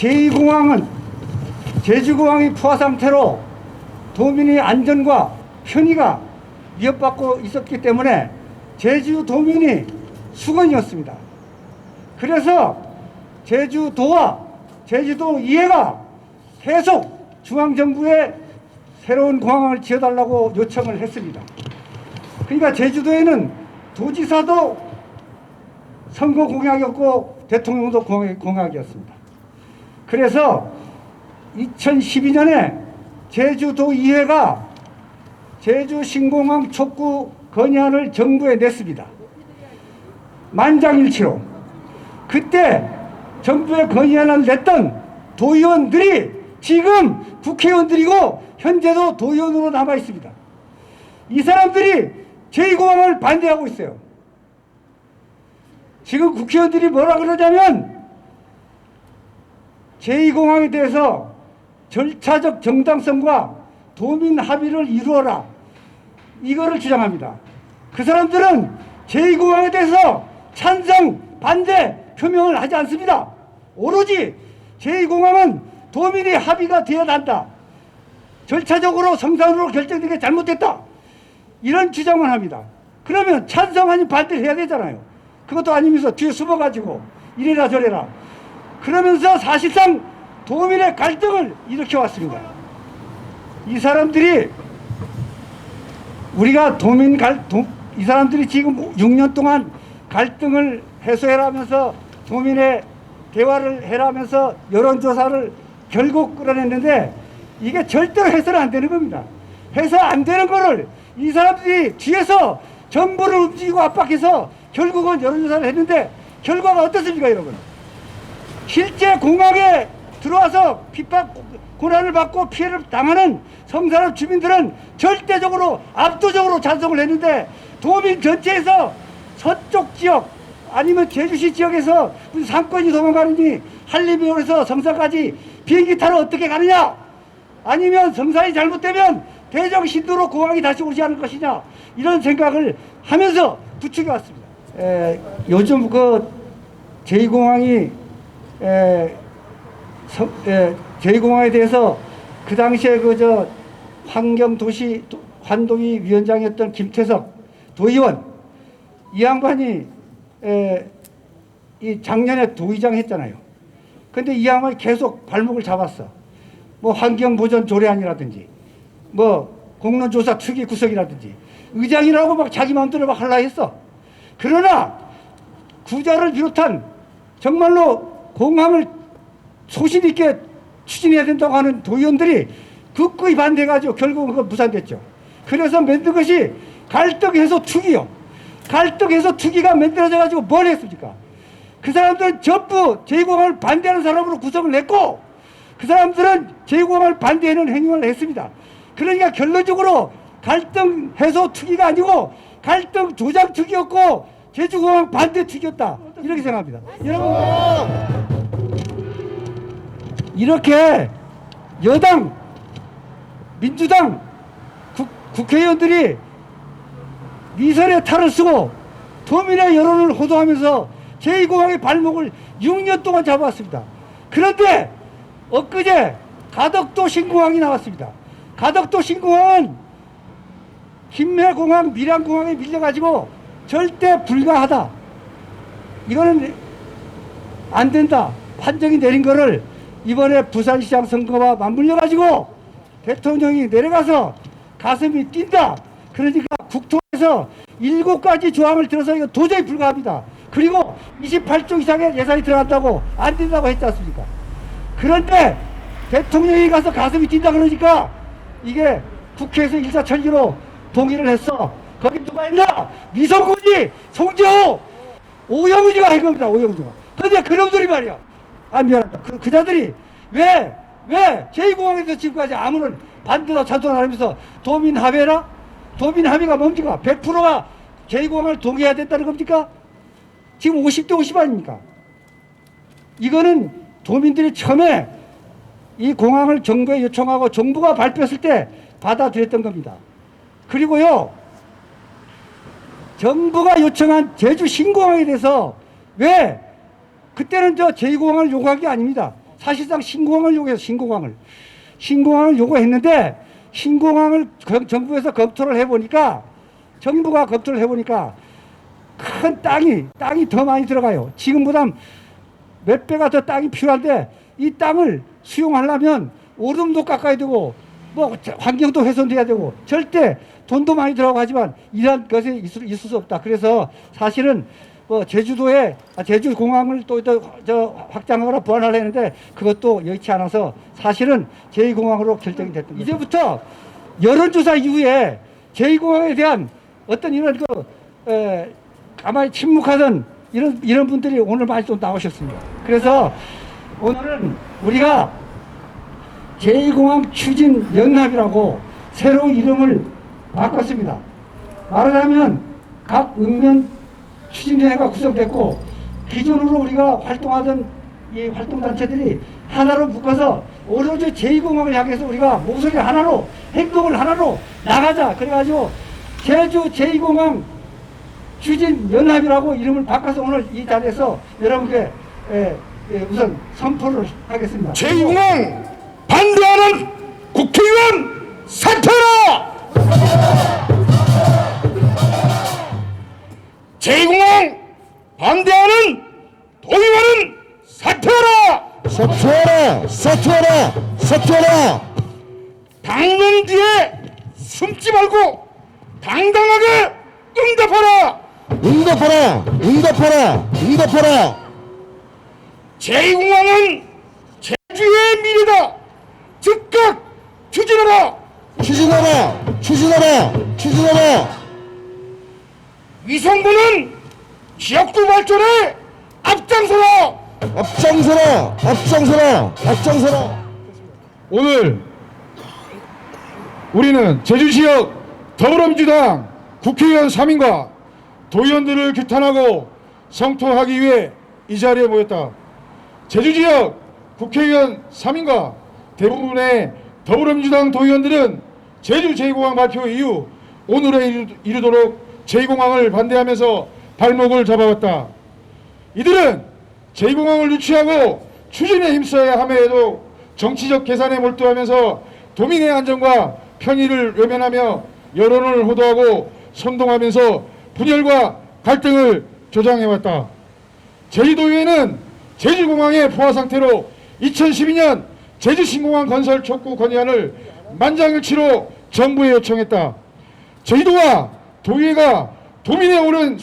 제2공항은 제주공항이 포화 상태로 도민의 안전과 편의가 위협받고 있었기 때문에 제주도민이 수건이었습니다. 그래서 제주도와 제주도 이해가 계속 중앙정부에 새로운 공항을 지어달라고 요청을 했습니다. 그러니까 제주도에는 도지사도 선거 공약이었고 대통령도 공약이었습니다. 그래서 2012년에 제주도 이회가 제주 신공항 촉구 건의안을 정부에 냈습니다. 만장일치로. 그때 정부에 건의안을 냈던 도의원들이 지금 국회의원들이고 현재도 도의원으로 남아 있습니다. 이 사람들이 제2공항을 반대하고 있어요. 지금 국회의원들이 뭐라 그러냐면 제2공항에 대해서 절차적 정당성과 도민 합의를 이루어라, 이거를 주장합니다. 그 사람들은 제2공항에 대해서 찬성, 반대 표명을 하지 않습니다. 오로지 제2공항은 도민의 합의가 되어야 한다, 절차적으로 성산으로 결정되게 잘못됐다, 이런 주장만 합니다. 그러면 찬성 아니면 반대를 해야 되잖아요. 그것도 아니면서 뒤에 숨어가지고 이래라 저래라 그러면서 사실상 도민의 갈등을 일으켜왔습니다. 이 사람들이 우리가 이 사람들이 지금 6년 동안 갈등을 해소해라면서 도민의 대화를 해라면서 여론조사를 결국 끌어냈는데 이게 절대로 해서는 안 되는 겁니다. 해서 안 되는 거를 이 사람들이 뒤에서 정부를 움직이고 압박해서 결국은 여론조사를 했는데 결과가 어떻습니까, 여러분? 실제 공항에 들어와서 핍박, 고난을 받고 피해를 당하는 성산읍 주민들은 절대적으로 압도적으로 찬성을 했는데 도민 전체에서 서쪽 지역 아니면 제주시 지역에서 무슨 상권이 도망가는지 한림역에서 성산까지 비행기 타러 어떻게 가느냐, 아니면 성산이 잘못되면 대정 신도로 공항이 다시 오지 않을 것이냐, 이런 생각을 하면서 부추겨 왔습니다. 요즘 그 제2공항이 제2공항에 대해서 그 당시에 그저 환경도시 환동위 위원장이었던 김태석 도의원, 이 양반이 이 작년에 도의장 했잖아요. 근데 이 양반이 계속 발목을 잡았어. 뭐 환경보전 조례안이라든지 뭐 공론조사 특위 구성이라든지 의장이라고 막 자기 마음대로 막 하려 했어. 그러나 구자를 비롯한 정말로 공항을 소신 있게 추진해야 된다고 하는 도의원들이 극구히 반대해가지고 결국은 그거 무산됐죠. 그래서 만든 것이 갈등해소 투기요. 갈등해소 투기가 만들어져가지고 뭘 했습니까? 그 사람들은 전부 제2공항을 반대하는 사람으로 구성을 했고 그 사람들은 제2공항을 반대하는 행동을 했습니다. 그러니까 결론적으로 갈등 해소 투기가 아니고 갈등 조장 투기였고 제주공항 반대 투기였다, 이렇게 생각합니다. 여러분, 이렇게 여당 민주당 국회의원들이 미선의 탈을 쓰고 도민의 여론을 호도하면서 제2공항의 발목을 6년 동안 잡아왔습니다. 그런데 엊그제 가덕도 신공항이 나왔습니다. 가덕도 신공항은 김해공항, 밀양공항에 밀려가지고 절대 불가하다, 이거는 안 된다 판정이 내린 거를 이번에 부산시장 선거와 맞물려가지고 대통령이 내려가서 가슴이 뛴다. 그러니까 국토에서 7가지 조항을 들어서 이거 도저히 불가합니다. 그리고 28조 이상의 예산이 들어간다고 안 된다고 했지 않습니까? 그런데 대통령이 가서 가슴이 뛴다 그러니까 이게 국회에서 일사천리로 동의를 했어. 거기 누가 했나? 미성군이, 송재호, 오영우지가 한 겁니다. 오영우지가. 그런데 그놈들이 말이야. 아, 미안하다. 그자들이 왜 제2공항에서 지금까지 아무런 반대나 찬성을 하면서 도민 합의라? 도민 합의가 뭡니까? 100%가 제2공항을 동의해야 된다는 겁니까? 지금 50대 50 아닙니까? 이거는 도민들이 처음에 이 공항을 정부에 요청하고 정부가 발표했을 때 받아들였던 겁니다. 그리고요, 정부가 요청한 제주 신공항에 대해서 왜 그때는 저 제2공항을 요구한 게 아닙니다. 사실상 신공항을 요구해서 신공항을 요구했는데 신공항을 정부에서 검토를 해보니까 정부가 검토를 해보니까 큰 땅이 더 많이 들어가요. 지금보다 몇 배가 더 땅이 필요한데 이 땅을 수용하려면 오름도 깎아야 되고 뭐 환경도 훼손돼야 되고 절대 돈도 많이 들어가고 하지만 이러한 것이 있을 수 없다. 그래서 사실은 뭐 제주공항을 또 확장하거나 보완하려 했는데 그것도 여의치 않아서 사실은 제2공항으로 결정이 됐던 거죠. 이제부터 여론조사 이후에 제2공항에 대한 어떤 이런 가만히 침묵하던 이런 분들이 오늘 많이 또 나오셨습니다. 그래서 오늘은 우리가 제2공항 추진 연합이라고 새로운 이름을 바꿨습니다. 말하자면 각 읍면 추진위원회가 구성됐고 기존으로 우리가 활동하던 이 활동단체들이 하나로 묶어서 오로지 제2공항을 향해서 우리가 목소리 하나로 행동을 하나로 나가자. 그래가지고 제주 제2공항 추진연합이라고 이름을 바꿔서 오늘 이 자리에서 여러분께 우선 선포를 하겠습니다. 제2공항 반대하는 국회의원 사퇴하라! 제2공항 반대하는 도의원은 사퇴하라! 사퇴하라! 사퇴하라! 사퇴하라! 당론 뒤에 숨지 말고 당당하게 응답하라! 응답하라! 응답하라! 응답하라! 제2공항은 제주의 미래다! 즉각 추진하라! 추진하라! 추진하라! 추진하라! 위성군은 지역구 발전에 앞장서라! 앞장서라! 앞장서라! 앞장서라! 오늘 우리는 제주지역 더불어민주당 국회의원 3인과 도의원들을 규탄하고 성토하기 위해 이 자리에 모였다. 제주지역 국회의원 3인과 대부분의 더불어민주당 도의원들은 제주 제2공항 발표 이후 오늘에 이르도록 제2공항을 반대하면서 발목을 잡아왔다. 이들은 제2공항을 유치하고 추진에 힘써야 함에도 정치적 계산에 몰두하면서 도민의 안전과 편의를 외면하며 여론을 호도하고 선동하면서 분열과 갈등을 조장해왔다. 제주도의회는 제주공항의 포화 상태로 2012년 제주신공항 건설 촉구 건의안을 만장일치로 정부에 요청했다. 제주도와 도의회가 도민의 옳은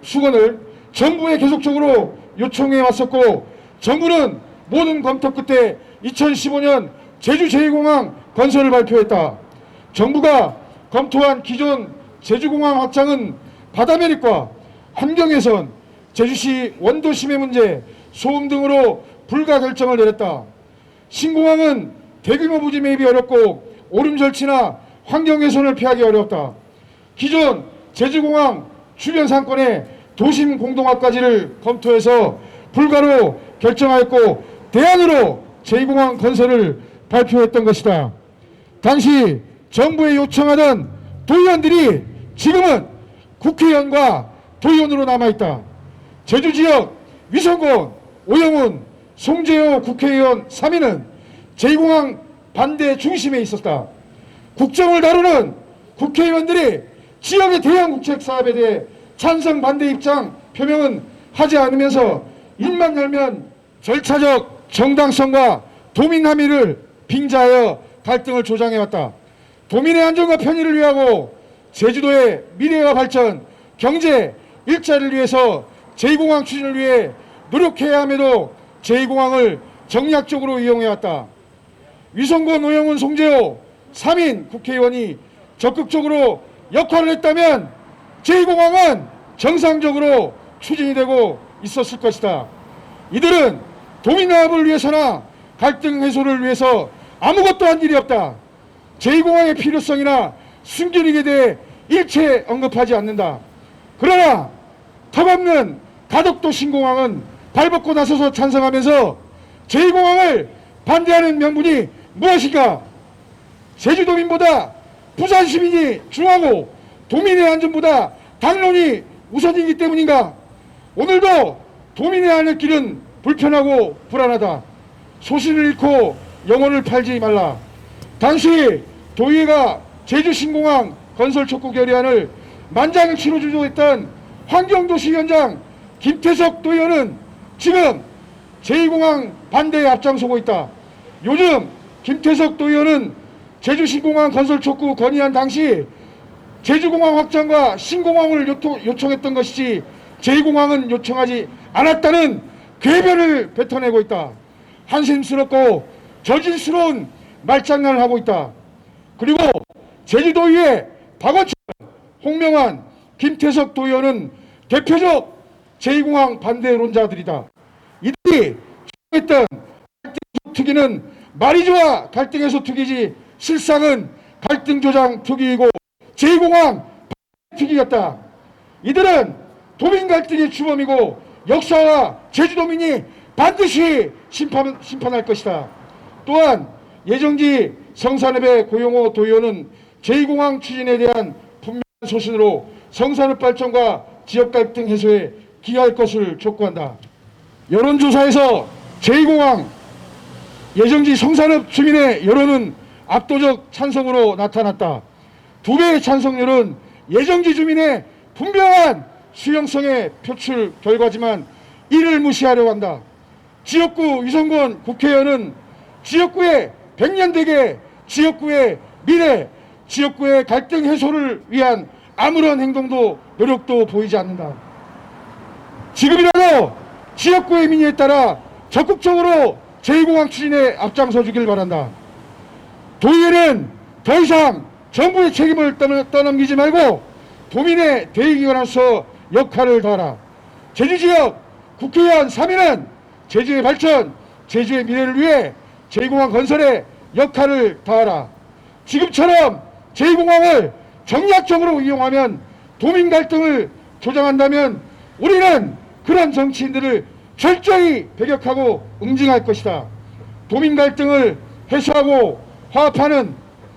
수건을 정부에 계속적으로 요청해 왔었고 정부는 모든 검토 끝에 2015년 제주 제2공항 건설을 발표했다. 정부가 검토한 기존 제주공항 확장은 바다 매립과 환경훼손, 제주시 원도 심해 문제, 소음 등으로 불가 결정을 내렸다. 신공항은 대규모 부지 매입이 어렵고 오름 절치나 환경훼손을 피하기 어렵다. 기존 제주공항 주변 상권의 도심 공동화까지를 검토해서 불가로 결정하였고 대안으로 제2공항 건설을 발표했던 것이다. 당시 정부에 요청하던 도의원들이 지금은 국회의원과 도의원으로 남아있다. 제주지역 위성곤, 오영훈, 송재호 국회의원 3인은 제2공항 반대 중심에 있었다. 국정을 다루는 국회의원들이 지역의 대형 국책 사업에 대해 찬성 반대 입장 표명은 하지 않으면서 입만 열면 절차적 정당성과 도민 합의를 빙자하여 갈등을 조장해왔다. 도민의 안전과 편의를 위하고 제주도의 미래와 발전, 경제, 일자리를 위해서 제2공항 추진을 위해 노력해야 함에도 제2공항을 정략적으로 이용해왔다. 위성곤, 오영훈, 송재호 3인 국회의원이 적극적으로 역할을 했다면 제2공항은 정상적으로 추진이 되고 있었을 것이다. 이들은 도민화합을 위해서나 갈등 해소를 위해서 아무것도 한 일이 없다. 제2공항의 필요성이나 순결익에 대해 일체 언급하지 않는다. 그러나 턱없는 가덕도 신공항은 발벗고 나서서 찬성하면서 제2공항을 반대하는 명분이 무엇인가? 제주도민보다 부산 시민이 중하고 도민의 안전보다 당론이 우선이기 때문인가? 오늘도 도민의 하는 길은 불편하고 불안하다. 소신을 잃고 영혼을 팔지 말라. 당시 도의회가 제주신공항 건설 촉구 결의안을 만장일치로 주도했던 환경도시위원장 김태석 도의원은 지금 제2공항 반대에 앞장서고 있다. 요즘 김태석 도의원은 제주신공항 건설 촉구 건의안 당시 제주공항 확장과 신공항을 요청했던 것이지 제2공항은 요청하지 않았다는 궤변을 뱉어내고 있다. 한심스럽고 저질스러운 말장난을 하고 있다. 그리고 제주도의회 박원천, 홍명환, 김태석 도의원은 대표적 제2공항 반대론자들이다. 이들이 주장했던 갈등 투기는 말이 좋아 갈등에서 투기지 실상은 갈등 조장 투기이고 제2공항 투기였다. 이들은 도민 갈등의 주범이고 역사와 제주도민이 반드시 심판할 것이다. 또한 예정지 성산읍의 고용호 도의원은 제2공항 추진에 대한 분명한 소신으로 성산읍 발전과 지역 갈등 해소에 기여할 것을 촉구한다. 여론조사에서 제2공항 예정지 성산읍 주민의 여론은 압도적 찬성으로 나타났다. 2배의 찬성률은 예정지 주민의 분명한 수용성의 표출 결과지만 이를 무시하려고 한다. 지역구 유성권 국회의원은 지역구의 백년대계, 지역구의 미래, 지역구의 갈등 해소를 위한 아무런 행동도 노력도 보이지 않는다. 지금이라도 지역구의 민의에 따라 적극적으로 제2공항 추진에 앞장서 주길 바란다. 도의회는 더 이상 정부의 책임을 떠넘기지 말고 도민의 대의기관으로서 역할을 다하라. 제주지역 국회의원 3인은 제주의 발전, 제주의 미래를 위해 제2공항 건설에 역할을 다하라. 지금처럼 제2공항을 정략적으로 이용하면 도민 갈등을 조장한다면 우리는 그런 정치인들을 철저히 배격하고 응징할 것이다. 도민 갈등을 해소하고 화합하는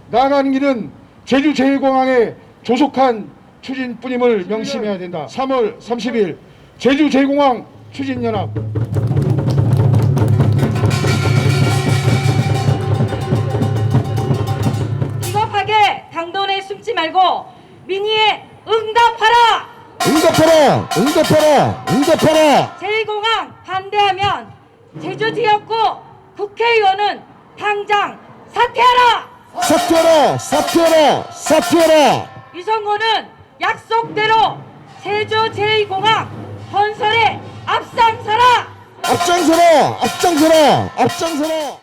나아가는 길은 제주 제1공항의 조속한 추진뿐임을 명심해야 된다. 3월 30일 제주 제1공항 추진연합. 비겁하게 당돈에 숨지 말고 민의에 응답하라. 응답하라! 응답하라! 응답하라! 제2공항 반대하면 제주 지역구 국회의원은 당장 사퇴하라. 사퇴하라! 사퇴하라! 사퇴하라! 유성호는 약속대로 제주 제2공항 건설에 앞장서라. 앞장서라! 앞장서라! 앞장서라!